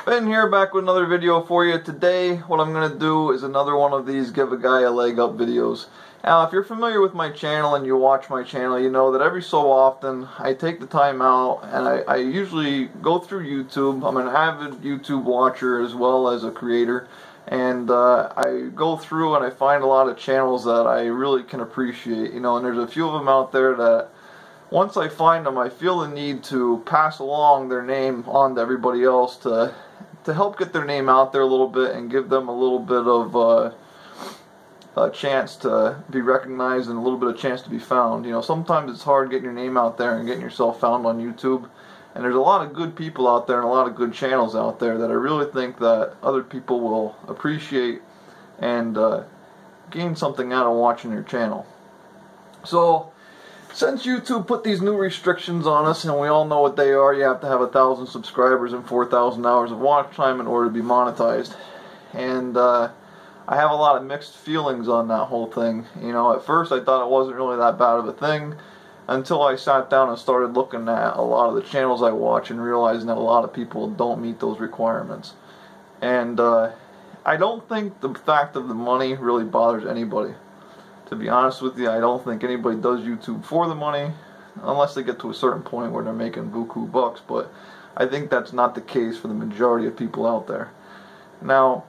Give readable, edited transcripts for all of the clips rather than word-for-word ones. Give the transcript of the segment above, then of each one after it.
Ben here, back with another video for you. Today, what I'm going to do is another one of these give a guy a leg up videos. Now, if you're familiar with my channel and you watch my channel, you know that every so often I take the time out and I usually go through YouTube. I'm an avid YouTube watcher as well as a creator, and I go through and I find a lot of channels that I really can appreciate, you know, and there's a few of them out there that once I find them, I feel the need to pass along their name on to everybody else to help get their name out there a little bit and give them a little bit of a chance to be recognized and a little bit of chance to be found. You know, sometimes it's hard getting your name out there and getting yourself found on YouTube, and there's a lot of good people out there and a lot of good channels out there that I really think that other people will appreciate and gain something out of watching your channel. So, since YouTube put these new restrictions on us, and we all know what they are, you have to have 1,000 subscribers and 4,000 hours of watch time in order to be monetized. And I have a lot of mixed feelings on that whole thing. You know, at first I thought it wasn't really that bad of a thing until I sat down and started looking at a lot of the channels I watch and realizing that a lot of people don't meet those requirements. And I don't think the fact of the money really bothers anybody. To be honest with you, I don't think anybody does YouTube for the money, unless they get to a certain point where they're making buku bucks, but I think that's not the case for the majority of people out there. Now,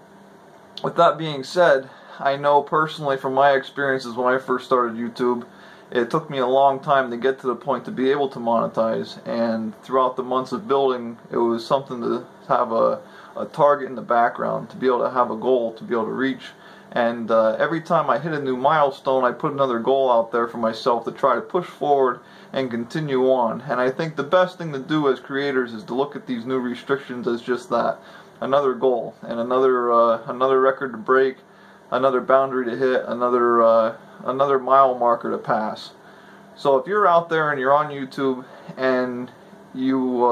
with that being said, I know personally from my experiences when I first started YouTube, it took me a long time to get to the point to be able to monetize, and throughout the months of building, it was something to have a target in the background, to be able to have a goal, to be able to reach. And every time I hit a new milestone, I put another goal out there for myself to try to push forward and continue on. And I think the best thing to do as creators is to look at these new restrictions as just that, another goal and another record to break, another boundary to hit, another mile marker to pass. So if you're out there and you're on YouTube and you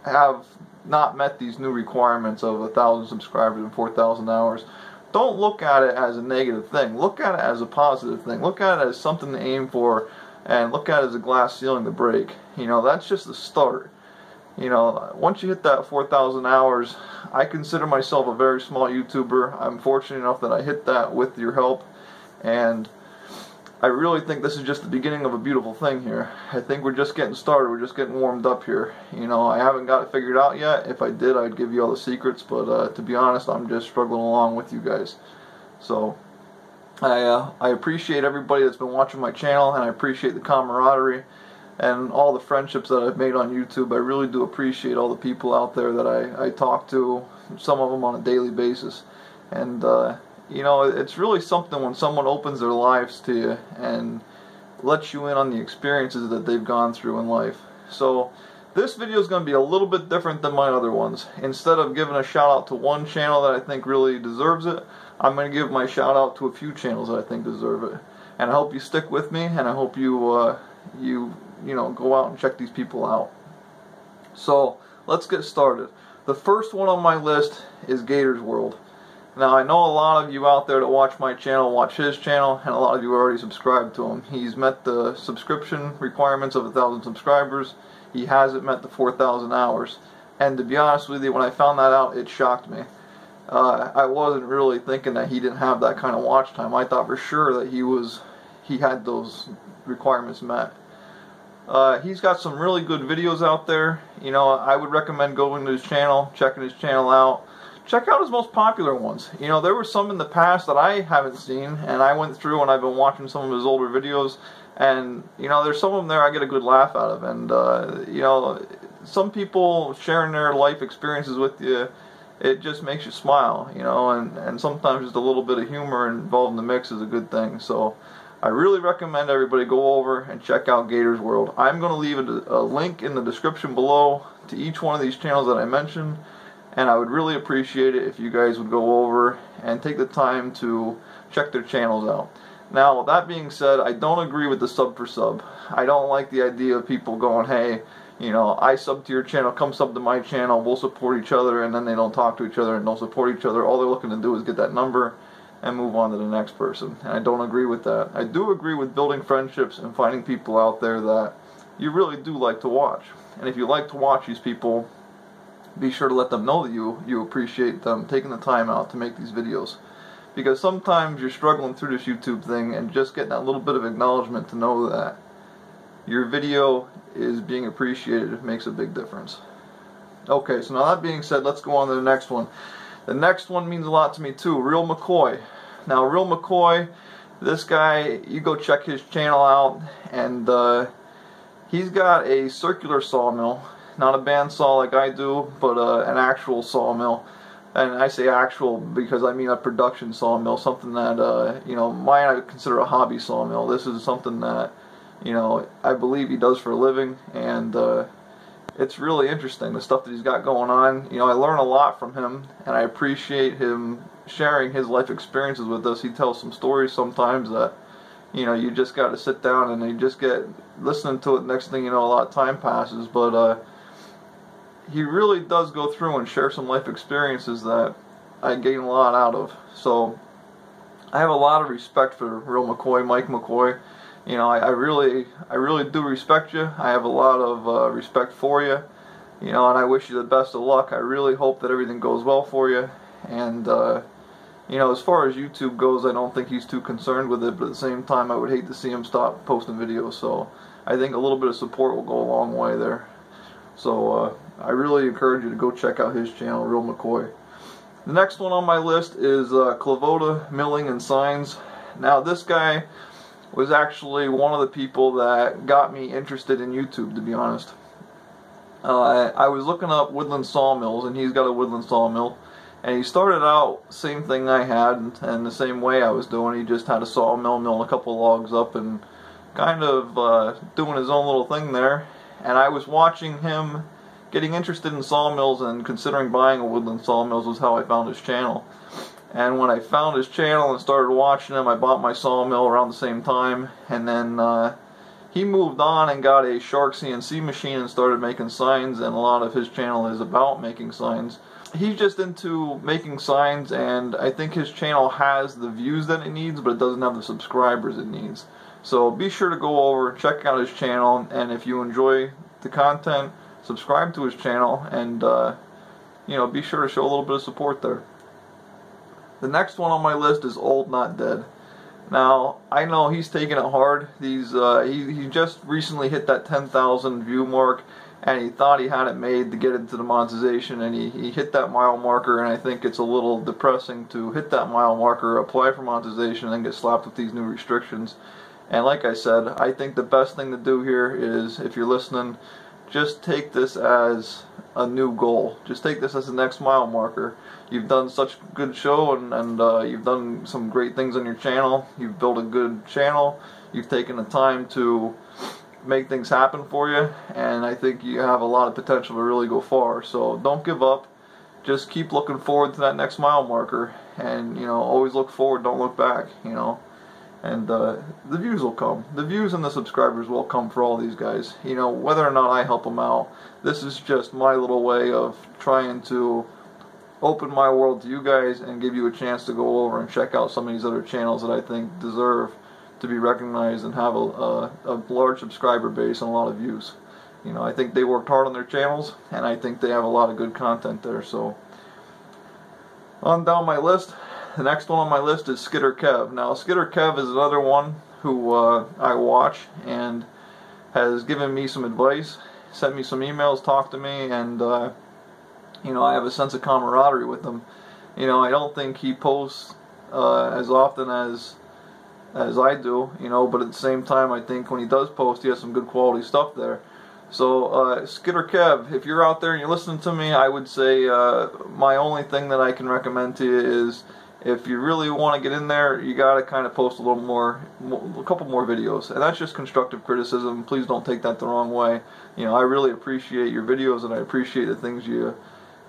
have not met these new requirements of 1,000 subscribers and 4,000 hours, don't look at it as a negative thing. Look at it as a positive thing. Look at it as something to aim for, and look at it as a glass ceiling to break. You know, that's just the start. You know, once you hit that 4,000 hours, I consider myself a very small YouTuber. I'm fortunate enough that I hit that with your help, and I really think this is just the beginning of a beautiful thing here. I think we're just getting started. We're just getting warmed up here. You know, I haven't got it figured out yet. If I did, I'd give you all the secrets, but to be honest, I'm just struggling along with you guys. So, I appreciate everybody that's been watching my channel, and I appreciate the camaraderie and all the friendships that I've made on YouTube. I really do appreciate all the people out there that I talk to, some of them on a daily basis. And, you know, it's really something when someone opens their lives to you and lets you in on the experiences that they've gone through in life. So this video is going to be a little bit different than my other ones. Instead of giving a shout out to one channel that I think really deserves it, I'm going to give my shout out to a few channels that I think deserve it. And I hope you stick with me, and I hope you you know, go out and check these people out. So let's get started. The first one on my list is Gator's World. Now, I know a lot of you out there that watch my channel watch his channel, and a lot of you are already subscribed to him. He's met the subscription requirements of 1,000 subscribers. He hasn't met the 4,000 hours. And to be honest with you, when I found that out, it shocked me. I wasn't really thinking that he didn't have that kind of watch time. I thought for sure that he had those requirements met. He's got some really good videos out there. You know, I would recommend going to his channel, checking his channel out. Check out his most popular ones. You know, there were some in the past that I haven't seen, and I went through and I've been watching some of his older videos, and, you know, there's some of them there I get a good laugh out of, and, you know, some people sharing their life experiences with you, it just makes you smile, you know, and sometimes just a little bit of humor involved in the mix is a good thing. So I really recommend everybody go over and check out Gator's World. I'm going to leave a link in the description below to each one of these channels that I mentioned, and I would really appreciate it if you guys would go over and take the time to check their channels out. Now, that being said, I don't agree with the sub for sub. I don't like the idea of people going, hey, you know, I sub to your channel, come sub to my channel, we'll support each other, and then they don't talk to each other and don't support each other. All they're looking to do is get that number and move on to the next person. And I don't agree with that. I do agree with building friendships and finding people out there that you really do like to watch. And if you like to watch these people, be sure to let them know that you appreciate them taking the time out to make these videos. Because sometimes you're struggling through this YouTube thing, and just getting that little bit of acknowledgement to know that your video is being appreciated makes a big difference. Okay, so now that being said, let's go on to the next one. The next one means a lot to me too, Real McCoy. Now, Real McCoy, this guy, you go check his channel out, and he's got a circular sawmill, not a bandsaw like I do, but an actual sawmill. And I say actual because I mean a production sawmill, something that, you know, mine I consider a hobby sawmill. This is something that, you know, I believe he does for a living, and it's really interesting, the stuff that he's got going on. You know, I learn a lot from him, and I appreciate him sharing his life experiences with us. He tells some stories sometimes that, you know, you just got to sit down and you just get listening to it. Next thing you know, a lot of time passes, but he really does go through and share some life experiences that I gain a lot out of. So I have a lot of respect for Real McCoy, Mike McCoy. You know, I really do respect you. I have a lot of respect for you. You know, and I wish you the best of luck. I really hope that everything goes well for you. And you know, as far as YouTube goes, I don't think he's too concerned with it, but at the same time, I would hate to see him stop posting videos. So I think a little bit of support will go a long way there. So I really encourage you to go check out his channel, Real McCoy. The next one on my list is Clovota Milling and Signs. Now, this guy was actually one of the people that got me interested in YouTube, to be honest. I was looking up woodland sawmills, and he's got a woodland sawmill. And he started out same thing I had, and the same way I was doing. He just had a sawmill, milling a couple logs up, and kind of doing his own little thing there. And I was watching him getting interested in sawmills, and considering buying a woodland sawmills was how I found his channel. And when I found his channel and started watching him, I bought my sawmill around the same time. And then he moved on and got a Shark CNC machine and started making signs, and a lot of his channel is about making signs. He's just into making signs, and I think his channel has the views that it needs, but it doesn't have the subscribers it needs. So be sure to go over, check out his channel, and if you enjoy the content, subscribe to his channel, and you know, be sure to show a little bit of support there. The next one on my list is Old Not Dead. Now, I know he's taking it hard. He just recently hit that 10,000 view mark, and he thought he had it made to get into the monetization, and he hit that mile marker, and I think it's a little depressing to hit that mile marker, apply for monetization, and then get slapped with these new restrictions. And like I said, I think the best thing to do here is, if you're listening, just take this as a new goal. Just take this as the next mile marker. You've done such a good show, and you've done some great things on your channel. You've built a good channel. You've taken the time to make things happen for you, and I think you have a lot of potential to really go far. So don't give up. Just keep looking forward to that next mile marker, and you know, always look forward, don't look back, you know. And the views will come. The views and the subscribers will come for all these guys. You know, whether or not I help them out, this is just my little way of trying to open my world to you guys and give you a chance to go over and check out some of these other channels that I think deserve to be recognized and have a large subscriber base and a lot of views. You know, I think they worked hard on their channels, and I think they have a lot of good content there. So on down my list, the next one on my list is Skidder Kev. Now, Skidder Kev is another one who I watch and has given me some advice, sent me some emails, talked to me, and you know, I have a sense of camaraderie with him. You know, I don't think he posts as often as I do, you know, but at the same time, I think when he does post, he has some good quality stuff there. So, Skidder Kev, if you're out there and you're listening to me, I would say my only thing that I can recommend to you is, if you really want to get in there, you got to kind of post a little more, a couple more videos. And that's just constructive criticism. Please don't take that the wrong way. You know, I really appreciate your videos, and I appreciate the things you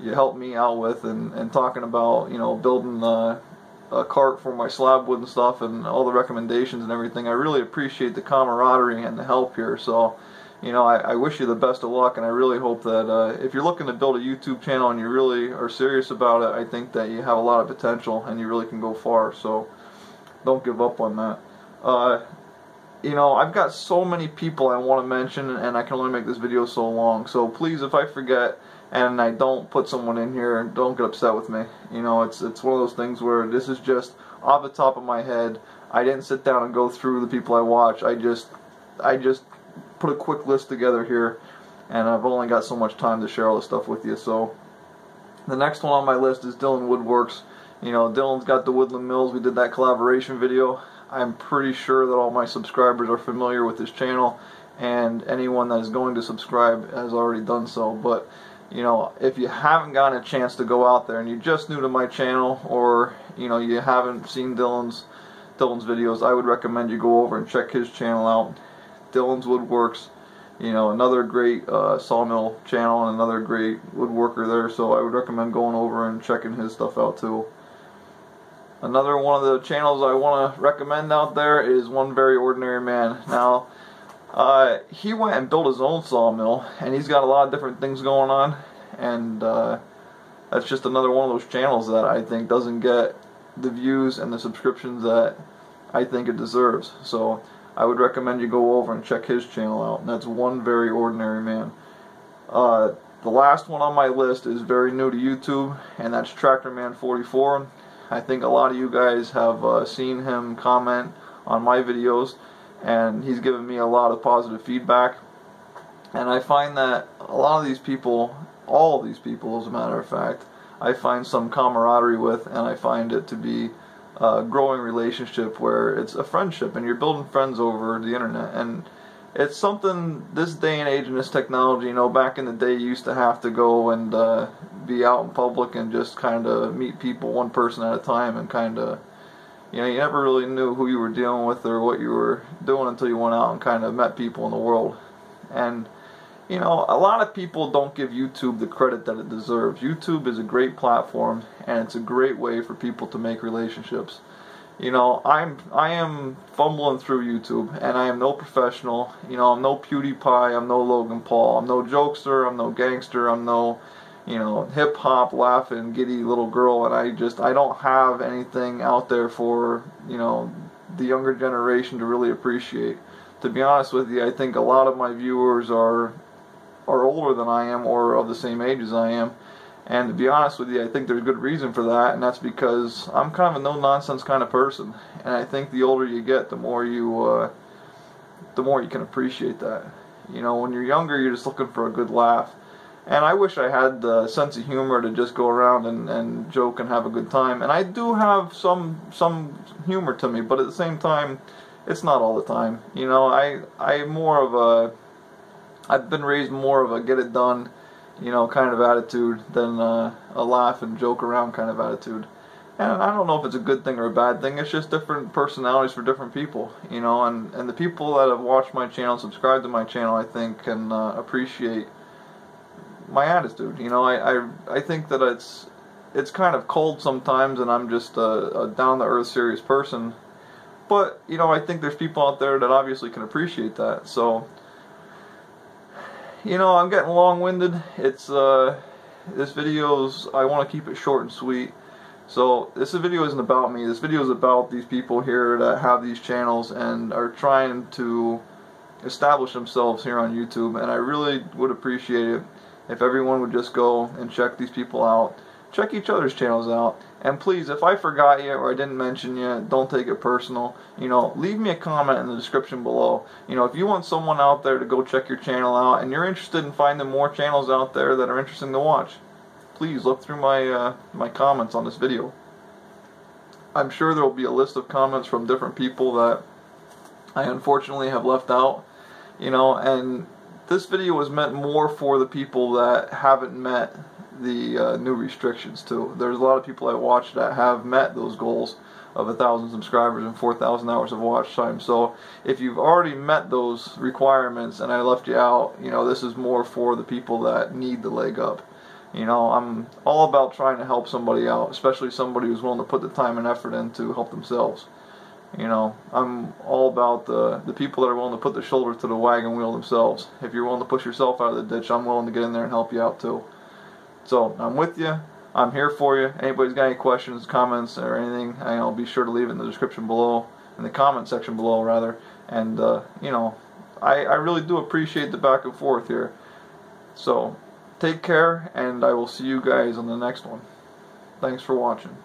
help me out with, and talking about, you know, building a cart for my slab wood and stuff, and all the recommendations and everything. I really appreciate the camaraderie and the help here. So, you know, I wish you the best of luck, and I really hope that if you're looking to build a YouTube channel and you really are serious about it, I think that you have a lot of potential and you really can go far. So don't give up on that. You know, I've got so many people I want to mention, and I can only make this video so long. So please, if I forget, and I don't put someone in here, don't get upset with me. You know, it's one of those things where this is just off the top of my head. I didn't sit down and go through the people I watch. I just put a quick list together here, and I've only got so much time to share all this stuff with you. So the next one on my list is Dylan Woodworks. You know, Dylan's got the Woodland Mills. We did that collaboration video. I'm pretty sure that all my subscribers are familiar with his channel, and anyone that is going to subscribe has already done so. But you know, if you haven't gotten a chance to go out there and you're just new to my channel, or you know, you haven't seen Dylan's videos, I would recommend you go over and check his channel out. Dylan's Woodworks, you know, another great sawmill channel and another great woodworker there, so I would recommend going over and checking his stuff out too. Another one of the channels I want to recommend out there is One Very Ordinary Man. Now, he went and built his own sawmill, and he's got a lot of different things going on, and that's just another one of those channels that I think doesn't get the views and the subscriptions that I think it deserves. So I would recommend you go over and check his channel out, and that's One Very Ordinary Man. The last one on my list is very new to YouTube, and that's Tractorman44. I think a lot of you guys have seen him comment on my videos, and he's given me a lot of positive feedback. And I find that a lot of these people, all of these people as a matter of fact, I find some camaraderie with, and I find it to be a growing relationship where it's a friendship and you're building friends over the internet. And it's something, this day and age and this technology, you know, back in the day you used to have to go and be out in public and just kind of meet people one person at a time, and kind of, you know, you never really knew who you were dealing with or what you were doing until you went out and kind of met people in the world. And you know, a lot of people don't give YouTube the credit that it deserves. YouTube is a great platform, and it's a great way for people to make relationships. You know, I am fumbling through YouTube, and I am no professional. You know, I'm no PewDiePie, I'm no Logan Paul, I'm no jokester, I'm no gangster, I'm no, you know, hip hop laughing giddy little girl, and I don't have anything out there for, you know, the younger generation to really appreciate. To be honest with you, I think a lot of my viewers are older than I am, or of the same age as I am. And to be honest with you, I think there's good reason for that, and that's because I'm kind of a no-nonsense kind of person. And I think the older you get, the more you can appreciate that. You know, when you're younger, you're just looking for a good laugh. And I wish I had the sense of humor to just go around and joke and have a good time. And I do have some humor to me, but at the same time, it's not all the time. You know, I've been raised more of a get it done, you know, kind of attitude than a laugh and joke around kind of attitude. And I don't know if it's a good thing or a bad thing. It's just different personalities for different people, you know. And the people that have watched my channel, subscribed to my channel, I think can appreciate my attitude. You know, I think that it's kind of cold sometimes, and I'm just a down to earth, serious person. But you know, I think there's people out there that obviously can appreciate that. So, you know, I'm getting long-winded. It's this video's, I want to keep it short and sweet. So this video isn't about me. This video is about these people here that have these channels and are trying to establish themselves here on YouTube. And I really would appreciate it if everyone would just go and check these people out. Check each other's channels out. And please, if I forgot you or I didn't mention you, don't take it personal. You know, leave me a comment in the description below. You know, if you want someone out there to go check your channel out and you're interested in finding more channels out there that are interesting to watch, please look through my my comments on this video. I'm sure there will be a list of comments from different people that I unfortunately have left out. You know, and this video was meant more for the people that haven't met the new restrictions too. There's a lot of people I watch that have met those goals of 1,000 subscribers and 4,000 hours of watch time. So if you've already met those requirements and I left you out, you know, this is more for the people that need the leg up. You know, I'm all about trying to help somebody out, especially somebody who's willing to put the time and effort in to help themselves. You know, I'm all about the people that are willing to put the shoulder to the wagon wheel themselves. If you're willing to push yourself out of the ditch, I'm willing to get in there and help you out too. So, I'm with you. I'm here for you. Anybody's got any questions, comments, or anything, I'll be sure to leave it in the description below, in the comment section below, rather. And, you know, I really do appreciate the back and forth here. So, Take care, and I will see you guys on the next one. Thanks for watching.